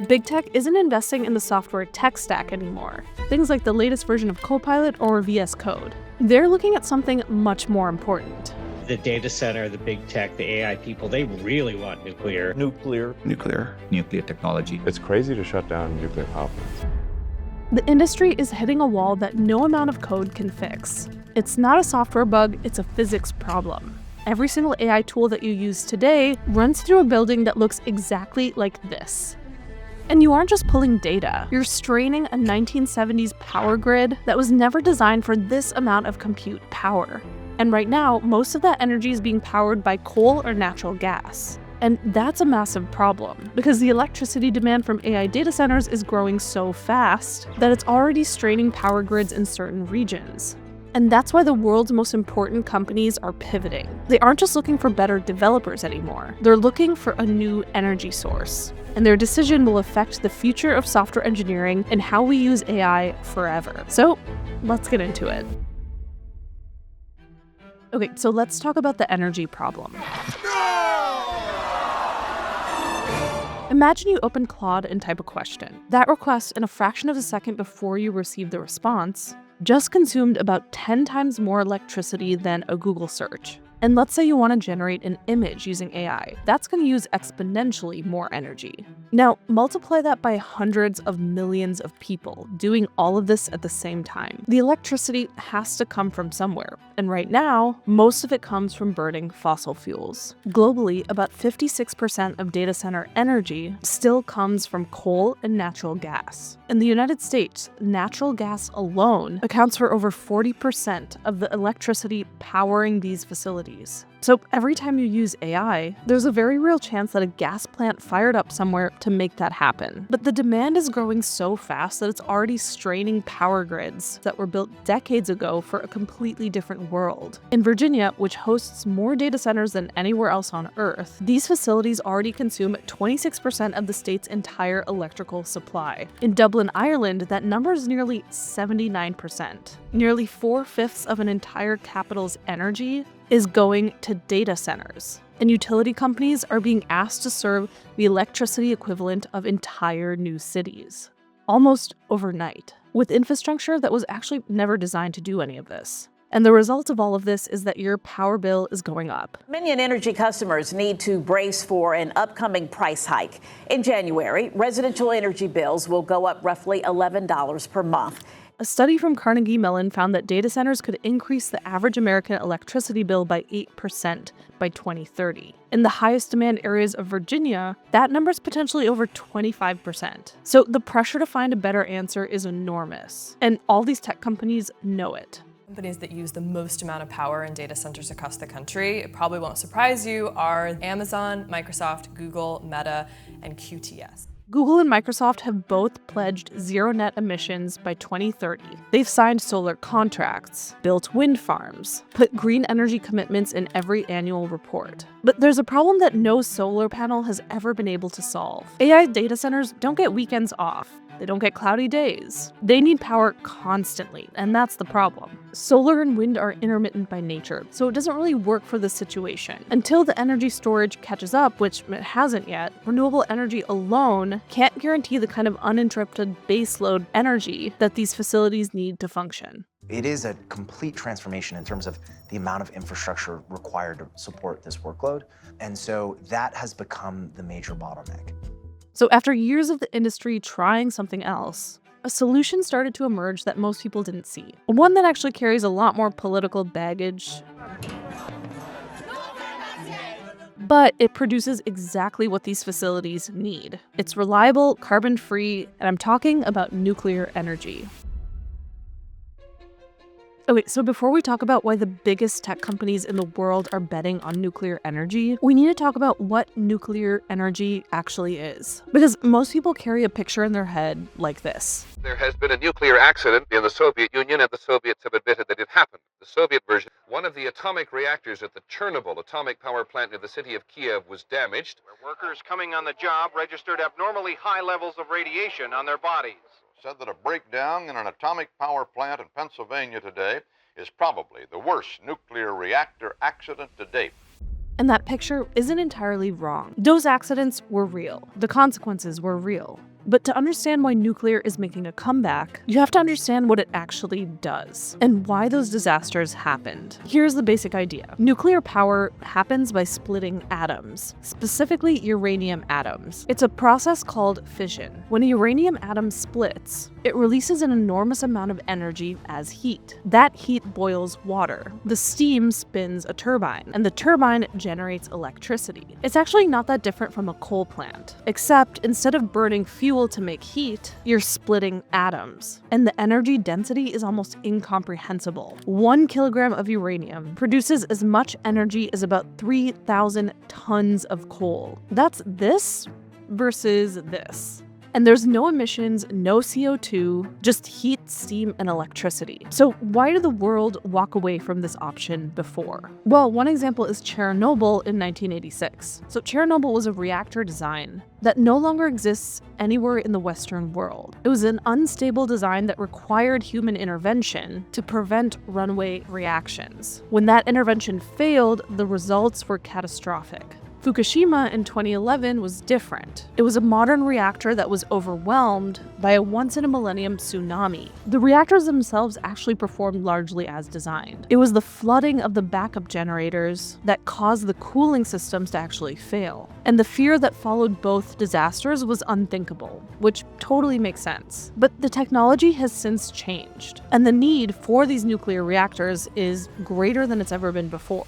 Big tech isn't investing in the software tech stack anymore, things like the latest version of Copilot or VS Code. They're looking at something much more important. The data center, the big tech, the AI people, they really want nuclear. Nuclear technology. It's crazy to shut down nuclear power plants. The industry is hitting a wall that no amount of code can fix. It's not a software bug, it's a physics problem. Every single AI tool that you use today runs through a building that looks exactly like this. And you aren't just pulling data, you're straining a 1970s power grid that was never designed for this amount of compute power. And right now, most of that energy is being powered by coal or natural gas. And that's a massive problem, because the electricity demand from AI data centers is growing so fast that it's already straining power grids in certain regions. And that's why the world's most important companies are pivoting. They aren't just looking for better developers anymore, they're looking for a new energy source. And their decision will affect the future of software engineering and how we use AI forever. So let's get into it. Okay, so let's talk about the energy problem. Imagine you open Claude and type a question. That request, in a fraction of a second before you receive the response, just consumed about 10 times more electricity than a Google search. And let's say you want to generate an image using AI. That's going to use exponentially more energy. Now, multiply that by hundreds of millions of people doing all of this at the same time. The electricity has to come from somewhere. And right now, most of it comes from burning fossil fuels. Globally, about 56% of data center energy still comes from coal and natural gas. In the United States, natural gas alone accounts for over 40% of the electricity powering these facilities. So every time you use AI, there's a very real chance that a gas plant fired up somewhere to make that happen. But the demand is growing so fast that it's already straining power grids that were built decades ago for a completely different world. In Virginia, which hosts more data centers than anywhere else on Earth, these facilities already consume 26% of the state's entire electrical supply. In Dublin, Ireland, that number is nearly 79%. Nearly 4/5 of an entire capital's energy is going to data centers. And utility companies are being asked to serve the electricity equivalent of entire new cities, almost overnight, with infrastructure that was actually never designed to do any of this. And the result of all of this is that your power bill is going up. Dominion Energy customers need to brace for an upcoming price hike. In January, residential energy bills will go up roughly $11 per month. A study from Carnegie Mellon found that data centers could increase the average American electricity bill by 8% by 2030. In the highest demand areas of Virginia, that number is potentially over 25%. So the pressure to find a better answer is enormous, and all these tech companies know it. Companies that use the most amount of power in data centers across the country, it probably won't surprise you, are Amazon, Microsoft, Google, Meta, and QTS. Google and Microsoft have both pledged zero net emissions by 2030. They've signed solar contracts, built wind farms, put green energy commitments in every annual report. But there's a problem that no solar panel has ever been able to solve. AI data centers don't get weekends off. They don't get cloudy days. They need power constantly, and that's the problem. Solar and wind are intermittent by nature, so it doesn't really work for this situation. Until the energy storage catches up, which it hasn't yet, renewable energy alone can't guarantee the kind of uninterrupted baseload energy that these facilities need to function. It is a complete transformation in terms of the amount of infrastructure required to support this workload, and so that has become the major bottleneck. So after years of the industry trying something else, a solution started to emerge that most people didn't see. One that actually carries a lot more political baggage, but it produces exactly what these facilities need. It's reliable, carbon-free, and I'm talking about nuclear energy. Okay, so before we talk about why the biggest tech companies in the world are betting on nuclear energy, we need to talk about what nuclear energy actually is. Because most people carry a picture in their head like this. There has been a nuclear accident in the Soviet Union, and the Soviets have admitted that it happened. The Soviet version, one of the atomic reactors at the Chernobyl atomic power plant near the city of Kiev was damaged. Where workers coming on the job registered abnormally high levels of radiation on their bodies. Said that a breakdown in an atomic power plant in Pennsylvania today is probably the worst nuclear reactor accident to date. And that picture isn't entirely wrong. Those accidents were real. The consequences were real. But to understand why nuclear is making a comeback, you have to understand what it actually does and why those disasters happened. Here's the basic idea. Nuclear power happens by splitting atoms, specifically uranium atoms. It's a process called fission. When a uranium atom splits, it releases an enormous amount of energy as heat. That heat boils water. The steam spins a turbine, and the turbine generates electricity. It's actually not that different from a coal plant, except instead of burning fuel to make heat, you're splitting atoms. And the energy density is almost incomprehensible. 1 kilogram of uranium produces as much energy as about 3,000 tons of coal. That's this versus this. And there's no emissions, no CO2, just heat, steam, and electricity. So why did the world walk away from this option before? Well, one example is Chernobyl in 1986. So Chernobyl was a reactor design that no longer exists anywhere in the Western world. It was an unstable design that required human intervention to prevent runaway reactions. When that intervention failed, the results were catastrophic. Fukushima in 2011 was different. It was a modern reactor that was overwhelmed by a once-in-a-millennium tsunami. The reactors themselves actually performed largely as designed. It was the flooding of the backup generators that caused the cooling systems to actually fail. And the fear that followed both disasters was unthinkable, which totally makes sense. But the technology has since changed, and the need for these nuclear reactors is greater than it's ever been before.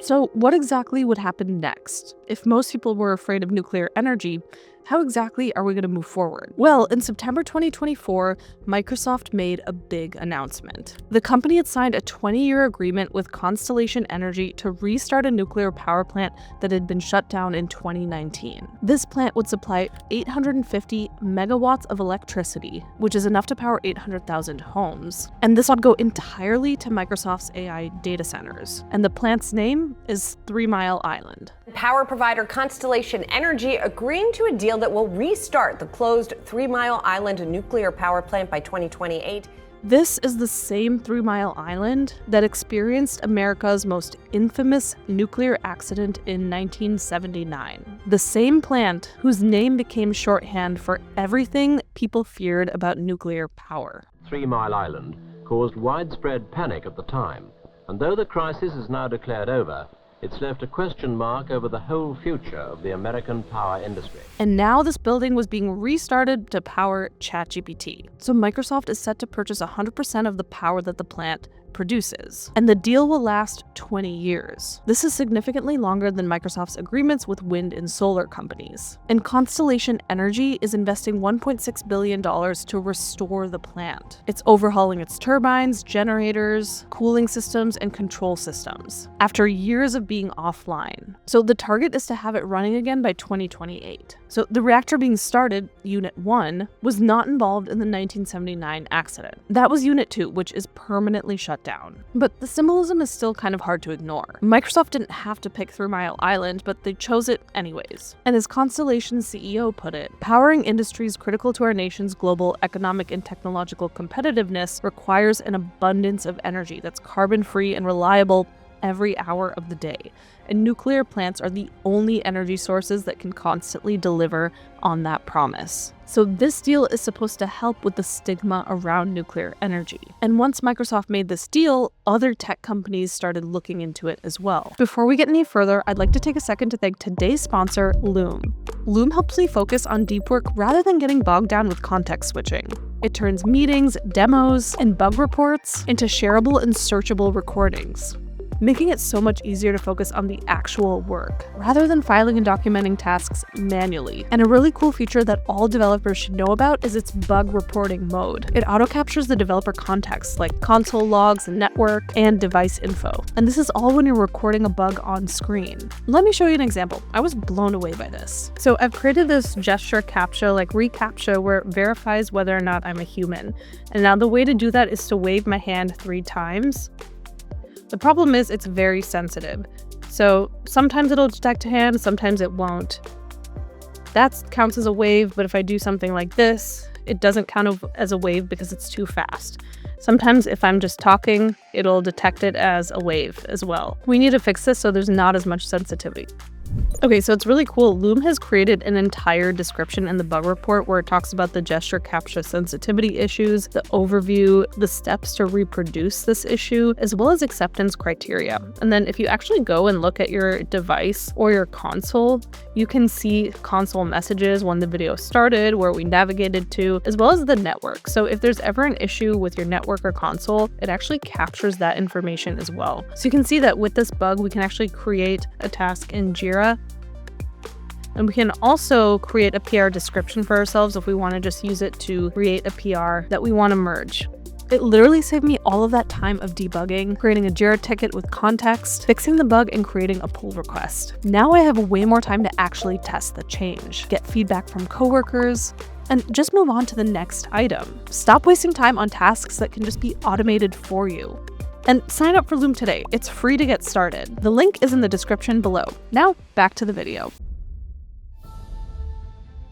So what exactly would happen next? If most people were afraid of nuclear energy, how exactly are we going to move forward? Well, in September 2024, Microsoft made a big announcement. The company had signed a 20-year agreement with Constellation Energy to restart a nuclear power plant that had been shut down in 2019. This plant would supply 850 megawatts of electricity, which is enough to power 800,000 homes. And this would go entirely to Microsoft's AI data centers. And the plant's name is 3 Mile Island. Power provider Constellation Energy agreeing to a deal that will restart the closed 3 Mile Island nuclear power plant by 2028. This is the same 3 Mile Island that experienced America's most infamous nuclear accident in 1979. The same plant whose name became shorthand for everything people feared about nuclear power. 3 Mile Island caused widespread panic at the time, and though the crisis is now declared over, it's left a question mark over the whole future of the American power industry. And now this building was being restarted to power ChatGPT. So Microsoft is set to purchase 100% of the power that the plant produces. And the deal will last 20 years. This is significantly longer than Microsoft's agreements with wind and solar companies. And Constellation Energy is investing $1.6 billion to restore the plant. It's overhauling its turbines, generators, cooling systems, and control systems after years of being offline. So the target is to have it running again by 2028. So the reactor being started, Unit 1, was not involved in the 1979 accident. That was Unit 2, which is permanently shut down. But the symbolism is still kind of hard to ignore. Microsoft didn't have to pick 3 Mile Island, but they chose it anyways. And as Constellation's CEO put it, powering industries critical to our nation's global economic and technological competitiveness requires an abundance of energy that's carbon-free and reliable every hour of the day. And nuclear plants are the only energy sources that can constantly deliver on that promise. So this deal is supposed to help with the stigma around nuclear energy. And once Microsoft made this deal, other tech companies started looking into it as well. Before we get any further, I'd like to take a second to thank today's sponsor, Loom. Loom helps me focus on deep work rather than getting bogged down with context switching. It turns meetings, demos, and bug reports into shareable and searchable recordings, making it so much easier to focus on the actual work, rather than filing and documenting tasks manually. And a really cool feature that all developers should know about is its bug reporting mode. It auto-captures the developer context, like console logs, network, and device info. And this is all when you're recording a bug on screen. Let me show you an example. I was blown away by this. So I've created this gesture captcha, like reCAPTCHA, where it verifies whether or not I'm a human. And now the way to do that is to wave my hand 3 times. The problem is it's very sensitive. So sometimes it'll detect a hand, sometimes it won't. That counts as a wave, but if I do something like this, it doesn't count as a wave because it's too fast. Sometimes if I'm just talking, it'll detect it as a wave as well. We need to fix this so there's not as much sensitivity. Okay, so it's really cool. Loom has created an entire description in the bug report where it talks about the gesture capture sensitivity issues, the overview, the steps to reproduce this issue, as well as acceptance criteria. And then if you actually go and look at your device or your console, you can see console messages when the video started, where we navigated to, as well as the network. So if there's ever an issue with your network or console, it actually captures that information as well. So you can see that with this bug, we can actually create a task in Jira. And we can also create a PR description for ourselves if we want to just use it to create a PR that we want to merge. It literally saved me all of that time of debugging, creating a Jira ticket with context, fixing the bug, and creating a pull request. Now I have way more time to actually test the change, get feedback from coworkers, and just move on to the next item. Stop wasting time on tasks that can just be automated for you. And sign up for Loom today. It's free to get started. The link is in the description below. Now, back to the video.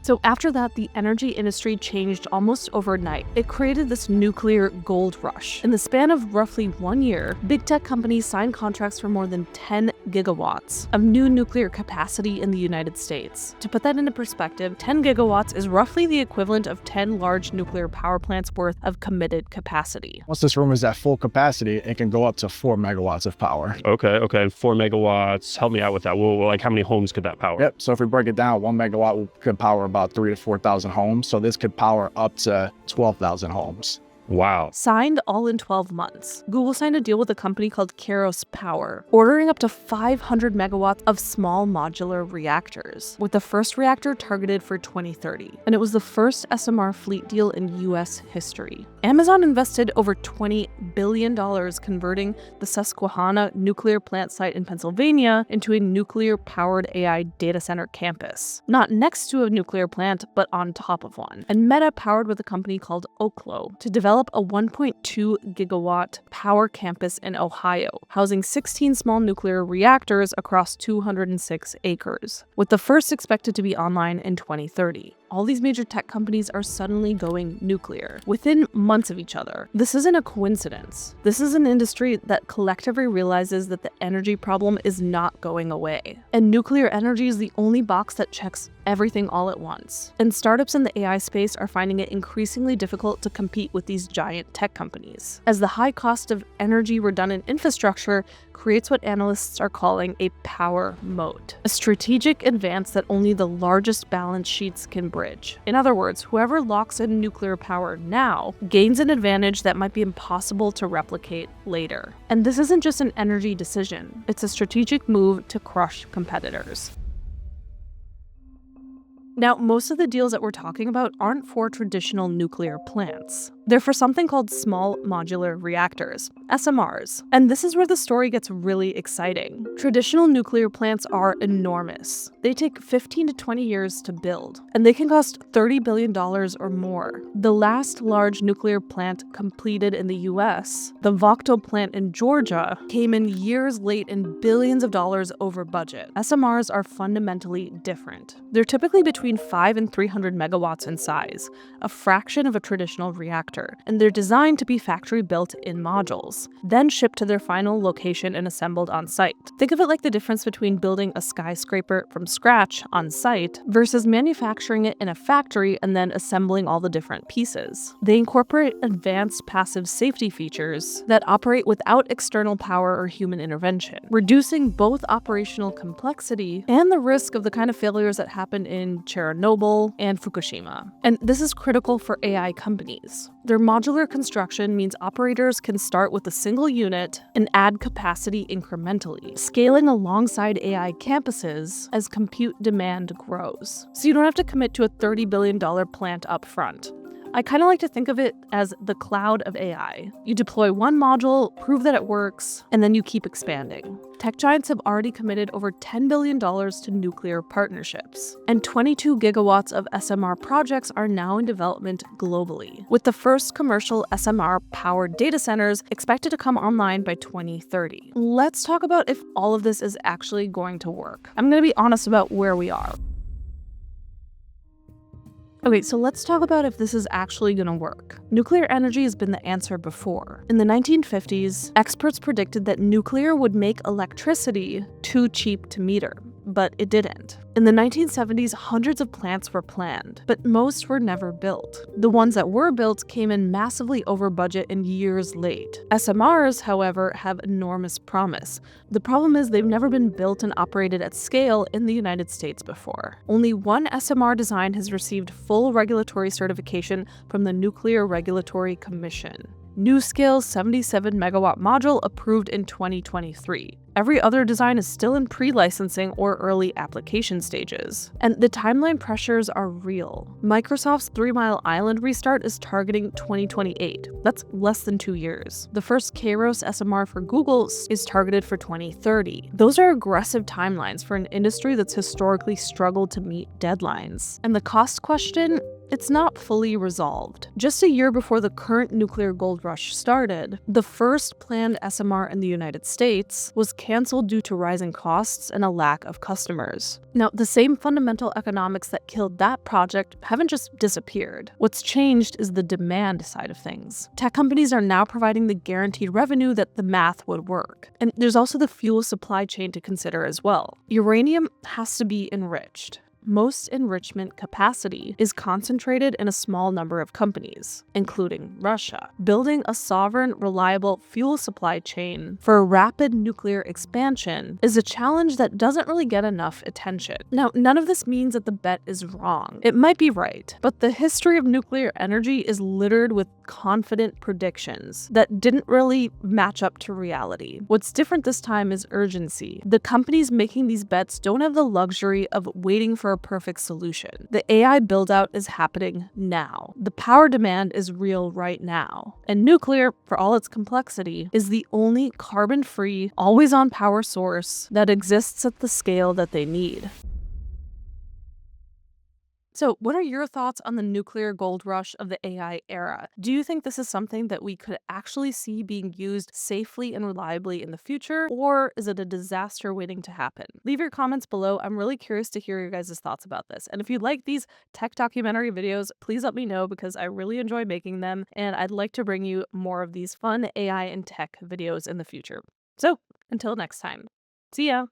So after that, the energy industry changed almost overnight. It created this nuclear gold rush. In the span of roughly 1 year, big tech companies signed contracts for more than 10 gigawatts of new nuclear capacity in the United States. To put that into perspective, 10 gigawatts is roughly the equivalent of 10 large nuclear power plants worth of committed capacity. Once this room is at full capacity, it can go up to 4 megawatts of power. Okay, 4 megawatts. Help me out with that. Well, like how many homes could that power? Yep, so if we break it down, 1 megawatt could power about 3,000 to 4,000 homes. So this could power up to 12,000 homes. Wow. Signed all in 12 months. Google signed a deal with a company called Kairos Power, ordering up to 500 megawatts of small modular reactors, with the first reactor targeted for 2030. And it was the first SMR fleet deal in US history. Amazon invested over $20 billion converting the Susquehanna nuclear plant site in Pennsylvania into a nuclear-powered AI data center campus. Not next to a nuclear plant, but on top of one. And Meta powered with a company called Oklo to develop a 1.2 gigawatt power campus in Ohio, housing 16 small nuclear reactors across 206 acres, with the first expected to be online in 2030. All these major tech companies are suddenly going nuclear within months of each other. This isn't a coincidence. This is an industry that collectively realizes that the energy problem is not going away. And nuclear energy is the only box that checks everything all at once. And startups in the AI space are finding it increasingly difficult to compete with these giant tech companies, as the high cost of energy redundant infrastructure creates what analysts are calling a power moat, a strategic advance that only the largest balance sheets can bridge. In other words, whoever locks in nuclear power now gains an advantage that might be impossible to replicate later. And this isn't just an energy decision, it's a strategic move to crush competitors. Now, most of the deals that we're talking about aren't for traditional nuclear plants. They're for something called small modular reactors, SMRs. And this is where the story gets really exciting. Traditional nuclear plants are enormous. They take 15 to 20 years to build, and they can cost $30 billion or more. The last large nuclear plant completed in the US, the Vogtle plant in Georgia, came in years late and billions of dollars over budget. SMRs are fundamentally different. They're typically between 5 and 300 megawatts in size, a fraction of a traditional reactor, and they're designed to be factory built in modules, then shipped to their final location and assembled on site. Think of it like the difference between building a skyscraper from scratch on site versus manufacturing it in a factory and then assembling all the different pieces. They incorporate advanced passive safety features that operate without external power or human intervention, reducing both operational complexity and the risk of the kind of failures that happened in Chernobyl and Fukushima. And this is critical for AI companies. Their modular construction means operators can start with a single unit and add capacity incrementally, scaling alongside AI campuses as compute demand grows. So you don't have to commit to a $30 billion plant up front. I kind of like to think of it as the cloud of AI. You deploy one module, prove that it works, and then you keep expanding. Tech giants have already committed over $10 billion to nuclear partnerships, and 22 gigawatts of SMR projects are now in development globally, with the first commercial SMR-powered data centers expected to come online by 2030. Let's talk about if all of this is actually going to work. I'm going to be honest about where we are. Okay, so let's talk about if this is actually going to work. Nuclear energy has been the answer before. In the 1950s, experts predicted that nuclear would make electricity too cheap to meter, but it didn't. In the 1970s, hundreds of plants were planned, but most were never built. The ones that were built came in massively over budget and years late. SMRs, however, have enormous promise. The problem is they've never been built and operated at scale in the United States before. Only one SMR design has received full regulatory certification from the Nuclear Regulatory Commission. NuScale's 77-megawatt module approved in 2023. Every other design is still in pre-licensing or early application stages. And the timeline pressures are real. Microsoft's 3 Mile Island restart is targeting 2028. That's less than 2 years. The first Kairos SMR for Google is targeted for 2030. Those are aggressive timelines for an industry that's historically struggled to meet deadlines. And the cost question? It's not fully resolved. Just a year before the current nuclear gold rush started, the first planned SMR in the United States was canceled due to rising costs and a lack of customers. Now, the same fundamental economics that killed that project haven't just disappeared. What's changed is the demand side of things. Tech companies are now providing the guaranteed revenue that the math would work. And there's also the fuel supply chain to consider as well. Uranium has to be enriched. Most enrichment capacity is concentrated in a small number of companies, including Russia. Building a sovereign, reliable fuel supply chain for a rapid nuclear expansion is a challenge that doesn't really get enough attention. Now, none of this means that the bet is wrong. It might be right, but the history of nuclear energy is littered with confident predictions that didn't really match up to reality. What's different this time is urgency. The companies making these bets don't have the luxury of waiting for a perfect solution. The AI build-out is happening now. The power demand is real right now. And nuclear, for all its complexity, is the only carbon-free, always-on power source that exists at the scale that they need. So, what are your thoughts on the nuclear gold rush of the AI era? Do you think this is something that we could actually see being used safely and reliably in the future, or is it a disaster waiting to happen? Leave your comments below. I'm really curious to hear your guys' thoughts about this. And if you like these tech documentary videos, please let me know because I really enjoy making them, and I'd like to bring you more of these fun AI and tech videos in the future. So, until next time, see ya!